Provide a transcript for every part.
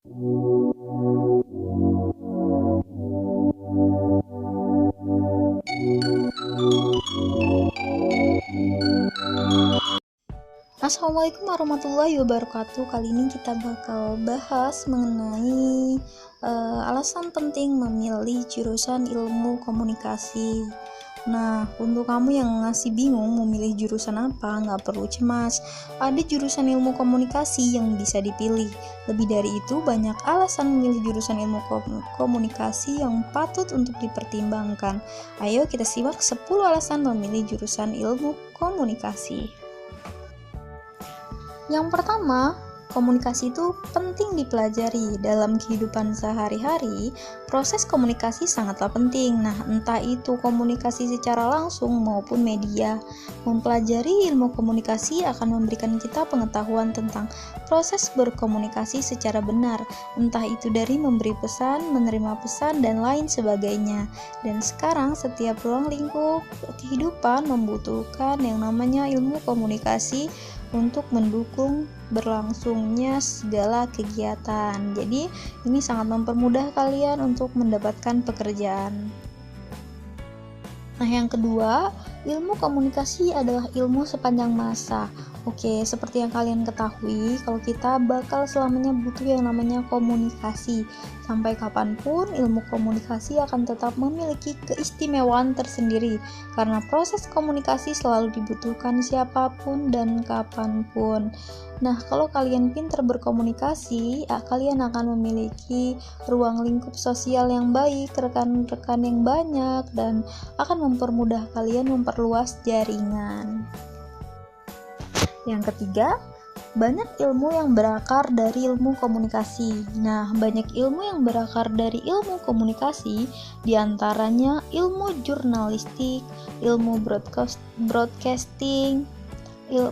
Assalamualaikum warahmatullahi wabarakatuh. Kali ini kita bakal bahas mengenai alasan penting memilih jurusan ilmu komunikasi. Nah, untuk kamu yang masih bingung memilih jurusan apa, nggak perlu cemas. Ada jurusan ilmu komunikasi yang bisa dipilih. Lebih dari itu, banyak alasan memilih jurusan ilmu komunikasi yang patut untuk dipertimbangkan. Ayo kita simak 10 alasan memilih jurusan ilmu komunikasi. Yang pertama, komunikasi itu penting dipelajari. Dalam kehidupan sehari-hari, proses komunikasi sangatlah penting. Nah, entah itu komunikasi secara langsung maupun media. Mempelajari ilmu komunikasi akan memberikan kita pengetahuan tentang proses berkomunikasi secara benar, entah itu dari memberi pesan, menerima pesan, dan lain sebagainya. Dan sekarang setiap ruang lingkup kehidupan membutuhkan yang namanya ilmu komunikasi untuk mendukung berlangsungnya segala kegiatan. Jadi ini sangat mempermudah kalian untuk mendapatkan pekerjaan. Nah, yang kedua, ilmu komunikasi adalah ilmu sepanjang masa. Oke, seperti yang kalian ketahui, kalau kita bakal selamanya butuh yang namanya komunikasi. Sampai kapanpun, ilmu komunikasi akan tetap memiliki keistimewaan tersendiri, karena proses komunikasi selalu dibutuhkan siapapun dan kapanpun. Nah, kalau kalian pintar berkomunikasi, kalian akan memiliki ruang lingkup sosial yang baik, rekan-rekan yang banyak, dan akan mempermudah kalian memperluas jaringan. Yang ketiga, banyak ilmu yang berakar dari ilmu komunikasi. Nah, banyak ilmu yang berakar dari ilmu komunikasi, diantaranya ilmu jurnalistik, ilmu broadcasting,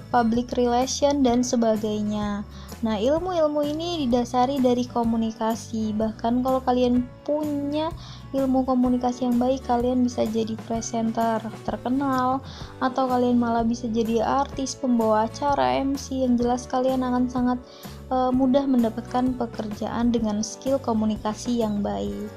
public relation, dan sebagainya. Nah, ilmu-ilmu ini didasari dari komunikasi. Bahkan kalau kalian punya ilmu komunikasi yang baik, kalian bisa jadi presenter terkenal, atau kalian malah bisa jadi artis, pembawa acara, MC. Yang jelas kalian akan sangat mudah mendapatkan pekerjaan dengan skill komunikasi yang baik.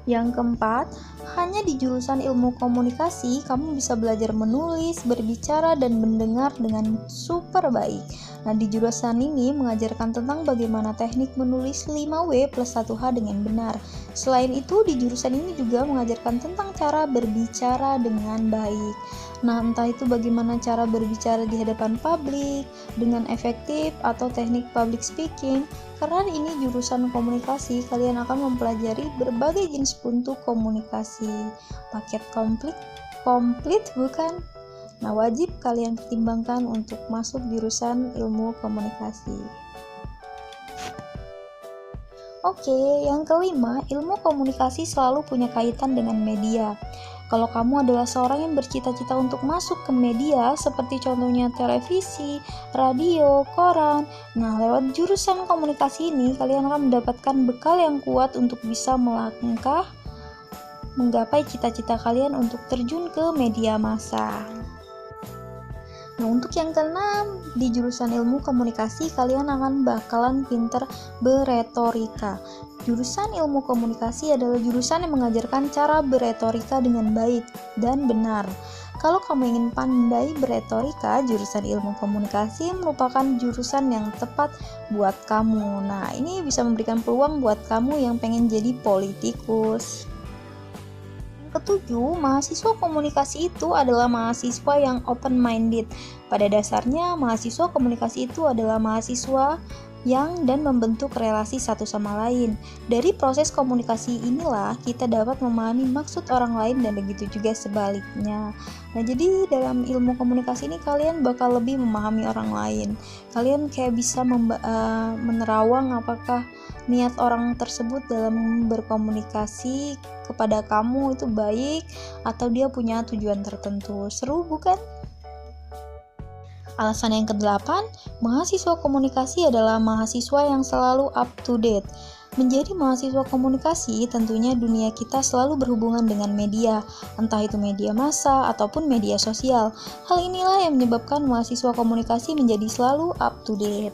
Yang keempat, hanya di jurusan ilmu komunikasi kamu bisa belajar menulis, berbicara, dan mendengar dengan super baik. Nah, di jurusan ini mengajarkan tentang bagaimana teknik menulis 5W plus 1H dengan benar. Selain itu, di jurusan ini juga mengajarkan tentang cara berbicara dengan baik. Nah, entah itu bagaimana cara berbicara di hadapan publik dengan efektif atau teknik public speaking. Karena ini jurusan komunikasi, kalian akan mempelajari berbagai jenis bentuk komunikasi. Paket komplit bukan? Nah, wajib kalian pertimbangkan untuk masuk jurusan ilmu komunikasi. Oke, yang kelima, ilmu komunikasi selalu punya kaitan dengan media. Kalau kamu adalah seorang yang bercita-cita untuk masuk ke media, seperti contohnya televisi, radio, koran, nah lewat jurusan komunikasi ini, kalian akan mendapatkan bekal yang kuat untuk bisa melangkah menggapai cita-cita kalian untuk terjun ke media massa. Nah, untuk yang keenam, di jurusan ilmu komunikasi kalian akan bakalan pinter beretorika. Jurusan ilmu komunikasi adalah jurusan yang mengajarkan cara beretorika dengan baik dan benar. Kalau kamu ingin pandai beretorika, jurusan ilmu komunikasi merupakan jurusan yang tepat buat kamu. Nah, ini bisa memberikan peluang buat kamu yang pengen jadi politikus. Ketujuh, mahasiswa komunikasi itu adalah mahasiswa yang open-minded. Pada dasarnya, mahasiswa komunikasi itu adalah mahasiswa yang dan membentuk relasi satu sama lain. Dari proses komunikasi inilah kita dapat memahami maksud orang lain dan begitu juga sebaliknya. Nah, jadi dalam ilmu komunikasi ini kalian bakal lebih memahami orang lain. Kalian kayak bisa menerawang apakah niat orang tersebut dalam berkomunikasi kepada kamu itu baik atau dia punya tujuan tertentu. Seru bukan? Alasan yang kedelapan, mahasiswa komunikasi adalah mahasiswa yang selalu up to date. Menjadi mahasiswa komunikasi, tentunya dunia kita selalu berhubungan dengan media, entah itu media massa ataupun media sosial. Hal inilah yang menyebabkan mahasiswa komunikasi menjadi selalu up to date.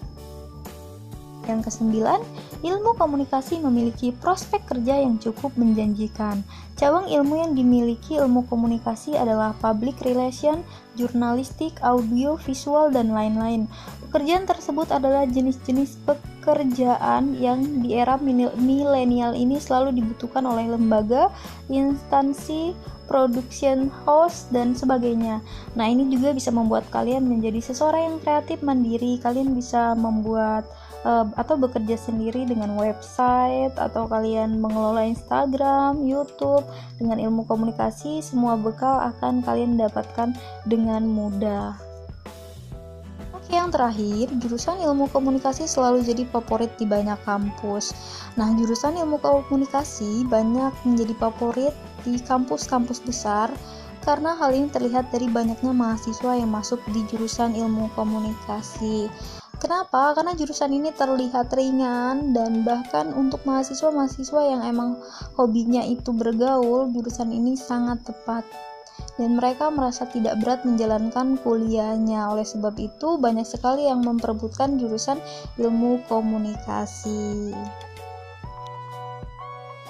Yang kesembilan, ilmu komunikasi memiliki prospek kerja yang cukup menjanjikan. Cabang ilmu yang dimiliki ilmu komunikasi adalah public relation, jurnalistik, audio, visual, dan lain-lain. Pekerjaan tersebut adalah jenis-jenis pekerjaan yang di era milenial ini selalu dibutuhkan oleh lembaga, instansi, production house, dan sebagainya. Nah, ini juga bisa membuat kalian menjadi seseorang yang kreatif, mandiri. Kalian bisa membuat atau bekerja sendiri dengan website, atau kalian mengelola Instagram, YouTube. Dengan ilmu komunikasi, semua bekal akan kalian dapatkan dengan mudah. Oke, yang terakhir, jurusan ilmu komunikasi selalu jadi favorit di banyak kampus. Nah, jurusan ilmu komunikasi banyak menjadi favorit di kampus-kampus besar karena hal ini terlihat dari banyaknya mahasiswa yang masuk di jurusan ilmu komunikasi. Kenapa? Karena jurusan ini terlihat ringan, dan bahkan untuk mahasiswa-mahasiswa yang emang hobinya itu bergaul, jurusan ini sangat tepat. Dan mereka merasa tidak berat menjalankan kuliahnya. Oleh sebab itu, banyak sekali yang memperebutkan jurusan ilmu komunikasi.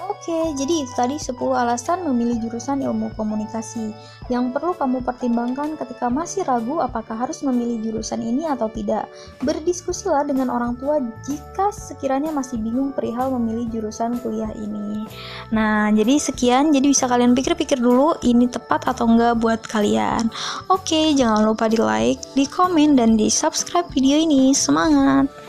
Oke, jadi itu tadi 10 alasan memilih jurusan ilmu komunikasi yang perlu kamu pertimbangkan ketika masih ragu apakah harus memilih jurusan ini atau tidak. Berdiskusilah dengan orang tua jika sekiranya masih bingung perihal memilih jurusan kuliah ini. Nah, jadi sekian, jadi bisa kalian pikir-pikir dulu ini tepat atau enggak buat kalian. Oke, jangan lupa di like, di komen, dan di subscribe video ini. Semangat!